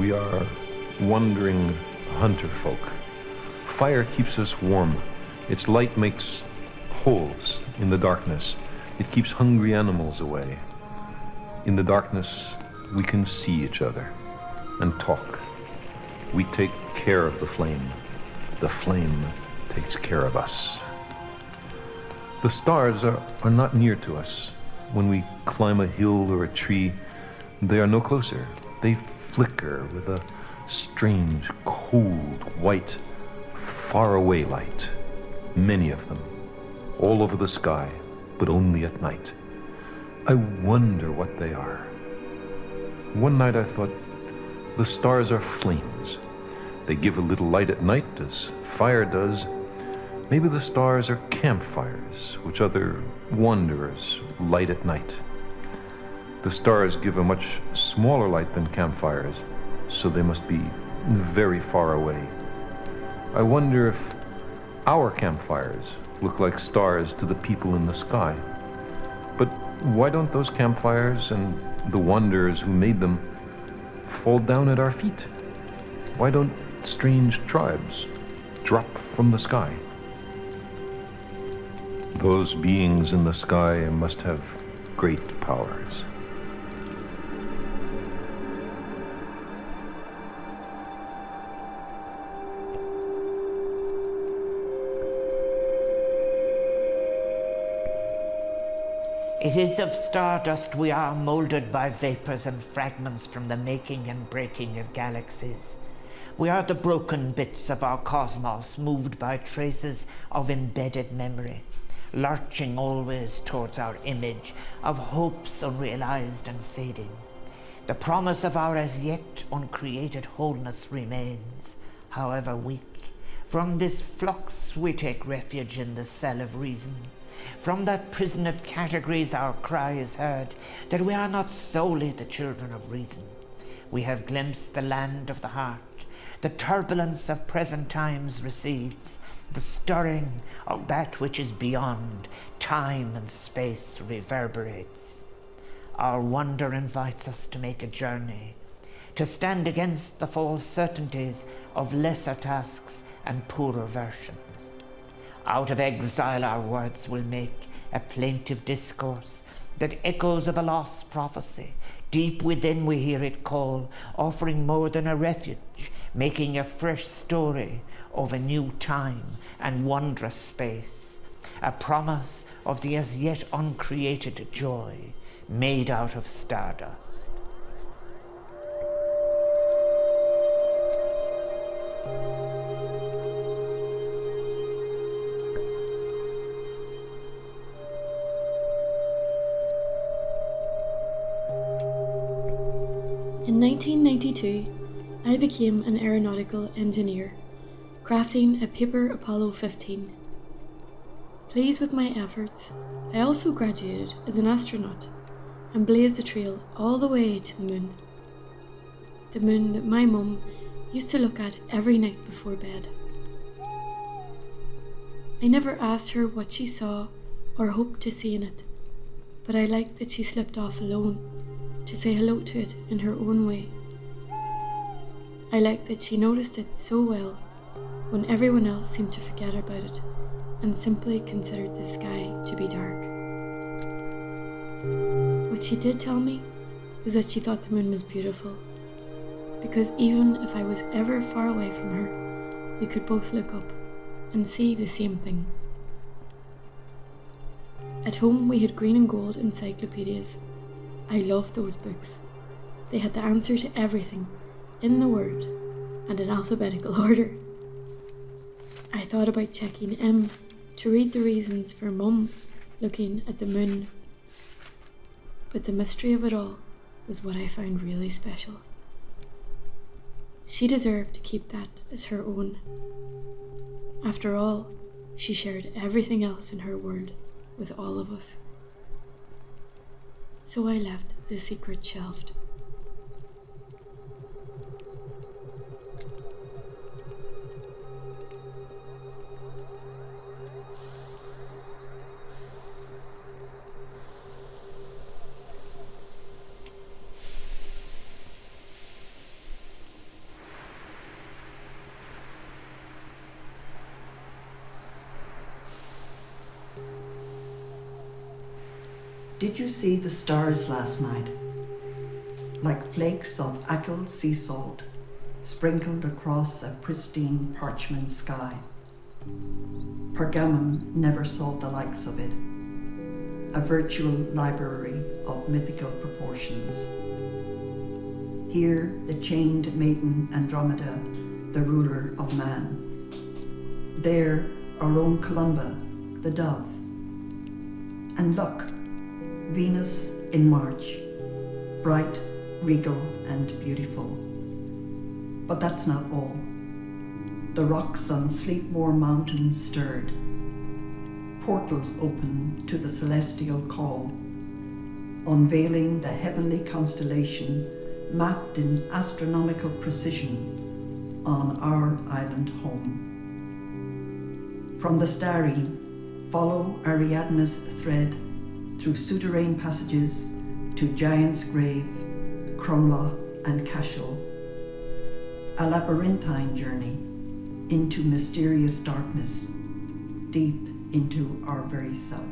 We are wandering hunter folk. Fire keeps us warm. Its light makes holes in the darkness. It keeps hungry animals away. In the darkness, we can see each other and talk. We take care of the flame. The flame takes care of us. The stars are not near to us. When we climb a hill or a tree, they are no closer. They flicker with a strange, cold, white, faraway light. Many of them, all over the sky, but only at night. I wonder what they are. One night I thought, the stars are flames. They give a little light at night as fire does. Maybe the stars are campfires, which other wanderers light at night. The stars give a much smaller light than campfires, so they must be very far away. I wonder if our campfires look like stars to the people in the sky. But why don't those campfires and the wanderers who made them fall down at our feet? Why don't strange tribes drop from the sky? Those beings in the sky must have great powers. It is of stardust we are moulded by vapors and fragments from the making and breaking of galaxies. We are the broken bits of our cosmos moved by traces of embedded memory, lurching always towards our image of hopes unrealized and fading. The promise of our as yet uncreated wholeness remains, however weak. From this flux we take refuge in the cell of reason. From that prison of categories our cry is heard, that we are not solely the children of reason. We have glimpsed the land of the heart. The turbulence of present times recedes. The stirring of that which is beyond time and space reverberates. Our wonder invites us to make a journey, to stand against the false certainties of lesser tasks and poorer versions. Out of exile our words will make a plaintive discourse that echoes of a lost prophecy. Deep within we hear it call, offering more than a refuge, making a fresh story of a new time and wondrous space. A promise of the as yet uncreated joy made out of stardust. In 1992, I became an aeronautical engineer, crafting a paper Apollo 15. Pleased with my efforts, I also graduated as an astronaut and blazed a trail all the way to the moon. The moon that my mum used to look at every night before bed. I never asked her what she saw or hoped to see in it, but I liked that she slipped off alone to say hello to it in her own way. I liked that she noticed it so well when everyone else seemed to forget about it and simply considered the sky to be dark. What she did tell me was that she thought the moon was beautiful, because even if I was ever far away from her, we could both look up and see the same thing. At home we had green and gold encyclopedias. I loved those books. They had the answer to everything, in the word, and in alphabetical order. I thought about checking M to read the reasons for Mum looking at the moon. But the mystery of it all was what I found really special. She deserved to keep that as her own. After all, she shared everything else in her world with all of us. So I left the secret shelved. Did you see the stars last night? Like flakes of Achill sea salt sprinkled across a pristine parchment sky. Pergamon never saw the likes of it. A virtual library of mythical proportions. Here, the chained maiden Andromeda, the ruler of man. There, our own Columba, the dove. And look, Venus in March, bright, regal, and beautiful. But that's not all. The rocks on Sleepmore Mountain stirred. Portals opened to the celestial call, unveiling the heavenly constellation mapped in astronomical precision on our island home. From the starry, follow Ariadne's thread through souterrain passages to Giant's Grave, Crumlough and Cashel. A labyrinthine journey into mysterious darkness, deep into our very self.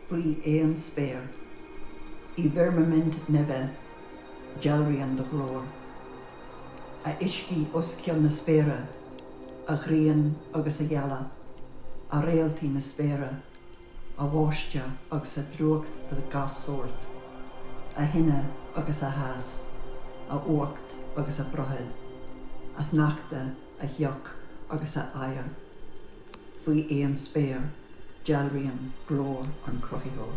Faoi éan Spéir, I vermament neve, Jalrian the glór. A isci oscial na Spéire, a ghrian agus a gheala, a réaltí na Spéire, a bháiste agus a drúcht de gas sort, a hinne agus a háas, a uacht agus a brothel, a hnachta a heoch agus a air. Faoi éan Spéir, Jalrian glór an crochigór.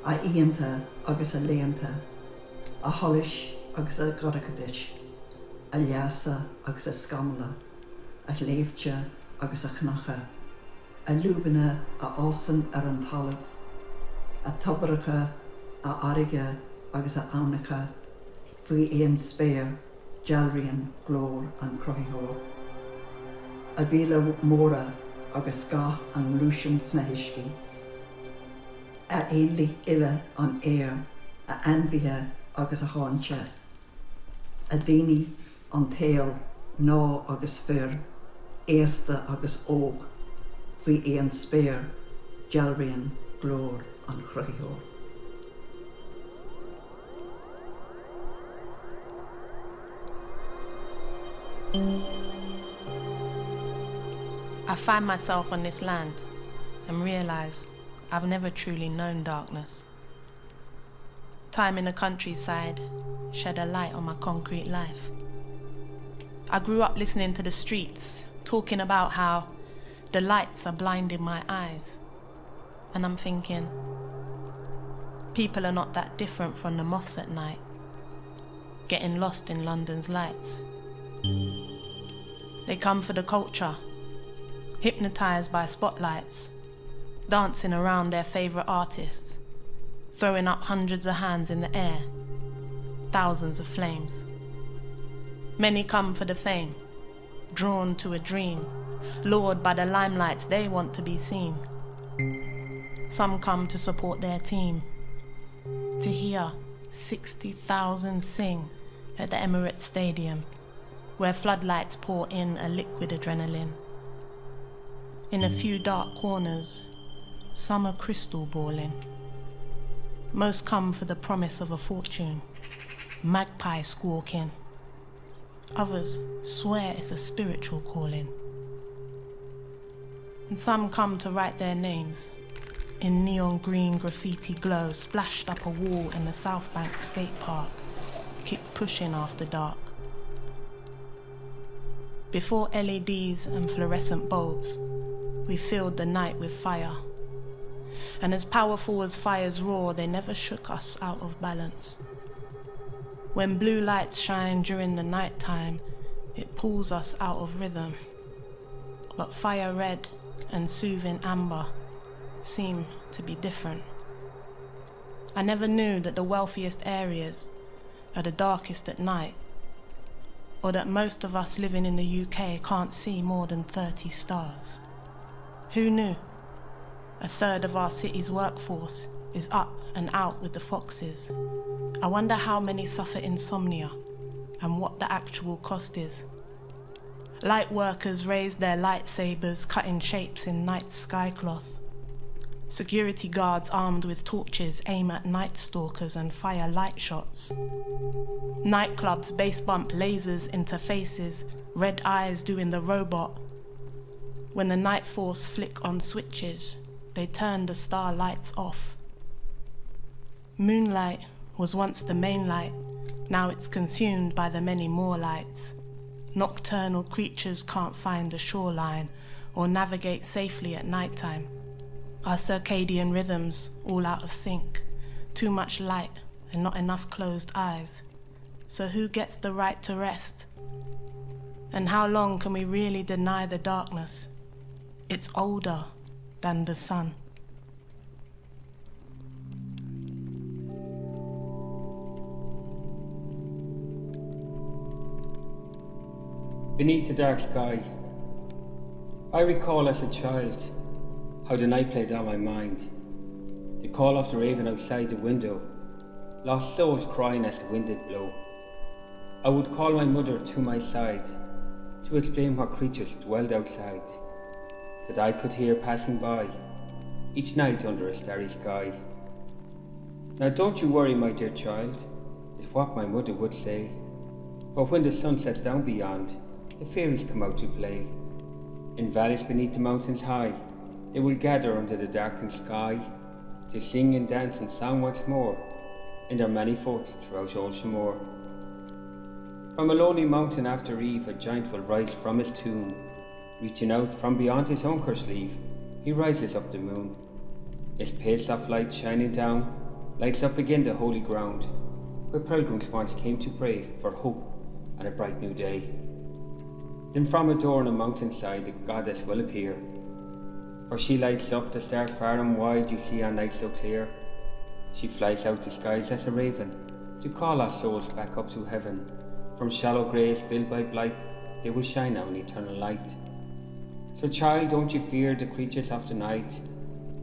A íonta agus a léanta, a tholis agus a godacadis, a leasa agus a scamla, a léifte agus a chnacha, a lúbana a ásan ar an talamh, a tobaracha a airige agus a amnacha, faoi éan Spéir, Jalrian glór an crochigór. A bhíle móra agus ga an lúisian sna hiiscí. A éonlaigh ile an éir, a anmhíthe agus a háinte. A daoine an taol ná agus fear, éasta agus óg, faoi éan Spéir, Jalrian glór an chruthóir. I find myself on this land and realise I've never truly known darkness. Time in the countryside shed a light on my concrete life. I grew up listening to the streets, talking about how the lights are blinding my eyes. And I'm thinking, people are not that different from the moths at night, getting lost in London's lights. They come for the culture, hypnotised by spotlights, dancing around their favourite artists, throwing up hundreds of hands in the air, thousands of flames. Many come for the fame, drawn to a dream, lured by the limelights they want to be seen. Some come to support their team, to hear 60,000 sing at the Emirates Stadium, where floodlights pour in a liquid adrenaline. In a few dark corners, some are crystal balling. Most come for the promise of a fortune, magpie squawking. Others swear it's a spiritual calling. And some come to write their names in neon green graffiti glow splashed up a wall in the South Bank skate park, keep pushing after dark. Before LEDs and fluorescent bulbs, we filled the night with fire. And as powerful as fire's roar, they never shook us out of balance. When blue lights shine during the night time, it pulls us out of rhythm. But fire red and soothing amber seem to be different. I never knew that the wealthiest areas are the darkest at night, or that most of us living in the UK can't see more than 30 stars. Who knew? A third of our city's workforce is up and out with the foxes. I wonder how many suffer insomnia and what the actual cost is. Light workers raise their lightsabers, cutting shapes in night skycloth. Security guards armed with torches aim at night stalkers and fire light shots. Nightclubs bass bump lasers into faces, red eyes doing the robot. When the night force flick on switches, they turn the star lights off. Moonlight was once the main light, now it's consumed by the many more lights. Nocturnal creatures can't find the shoreline or navigate safely at nighttime. Our circadian rhythms all out of sync, too much light and not enough closed eyes. So who gets the right to rest? And how long can we really deny the darkness? It's older than the sun. Beneath the dark sky, I recall as a child how the night played on my mind. The call of the raven outside the window, lost souls crying as the wind did blow. I would call my mother to my side to explain what creatures dwelled outside, that I could hear passing by each night under a starry sky. Now don't you worry, my dear child, is what my mother would say, for when the sun sets down beyond, the fairies come out to play. In valleys beneath the mountains high, they will gather under the darkened sky, to sing and dance and song once more, in their many folds throughout all Shamor. From a lonely mountain after eve, a giant will rise from his tomb. Reaching out from beyond his own cursed sleeve, he rises up the moon. His pale soft light shining down, lights up again the holy ground, where pilgrims once came to pray for hope and a bright new day. Then from a door on a mountainside, the goddess will appear, for she lights up the stars far and wide you see on nights so clear. She flies out the skies as a raven, to call our souls back up to heaven. From shallow graves filled by blight, they will shine out in eternal light. So child, don't you fear the creatures of the night,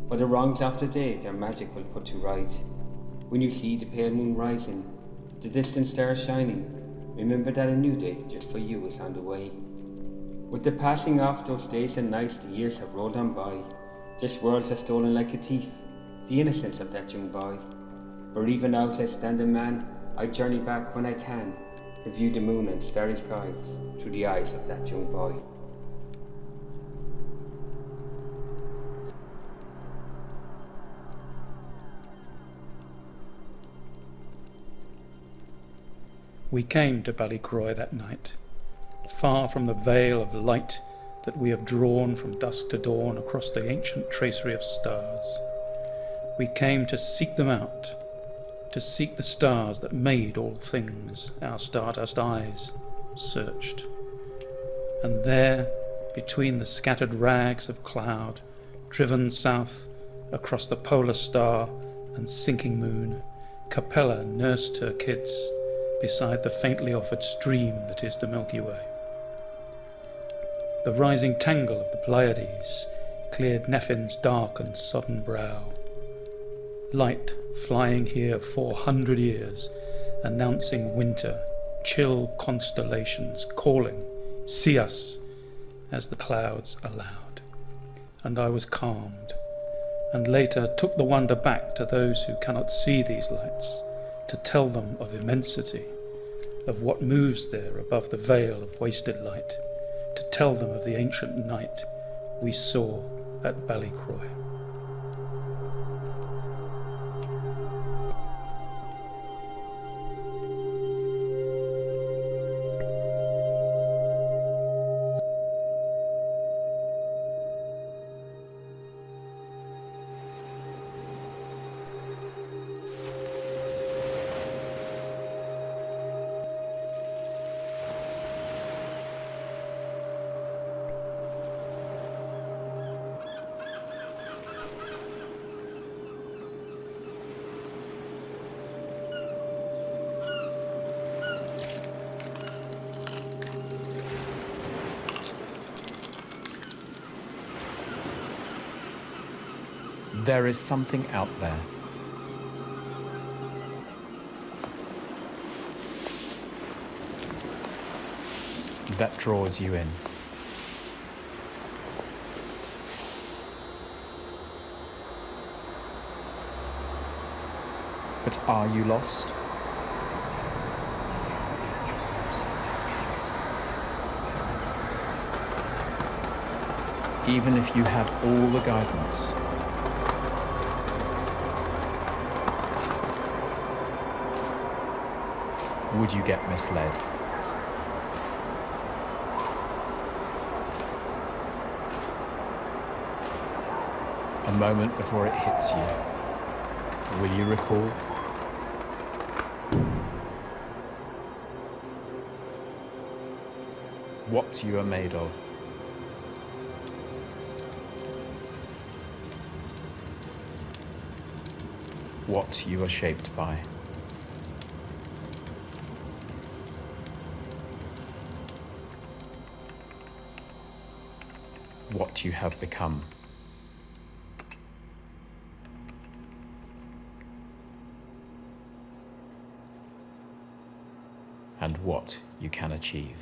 for the wrongs of the day their magic will put to right. When you see the pale moon rising, the distant stars shining, remember that a new day just for you is on the way. With the passing of those days and nights, the years have rolled on by. This world has stolen like a thief the innocence of that young boy. For even now as I stand a man, I journey back when I can, to view the moon and starry skies through the eyes of that young boy. We came to Ballycroy that night, far from the veil of light that we have drawn from dusk to dawn across the ancient tracery of stars. We came to seek them out, to seek the stars that made all things our stardust eyes searched. And there, between the scattered rags of cloud, driven south across the polar star and sinking moon, Capella nursed her kids beside the faintly offered stream that is the Milky Way. The rising tangle of the Pleiades cleared Nephin's dark and sodden brow. Light flying here 400 years, announcing winter, chill constellations calling, see us, as the clouds allowed. And I was calmed, and later took the wonder back to those who cannot see these lights, to tell them of immensity, of what moves there above the veil of wasted light, to tell them of the ancient night we saw at Ballycroy. There is something out there. That draws you in. But are you lost? Even if you had all the guidance, would you get misled? A moment before it hits you, will you recall? What you are made of. What you are shaped by. What you have become. And what you can achieve.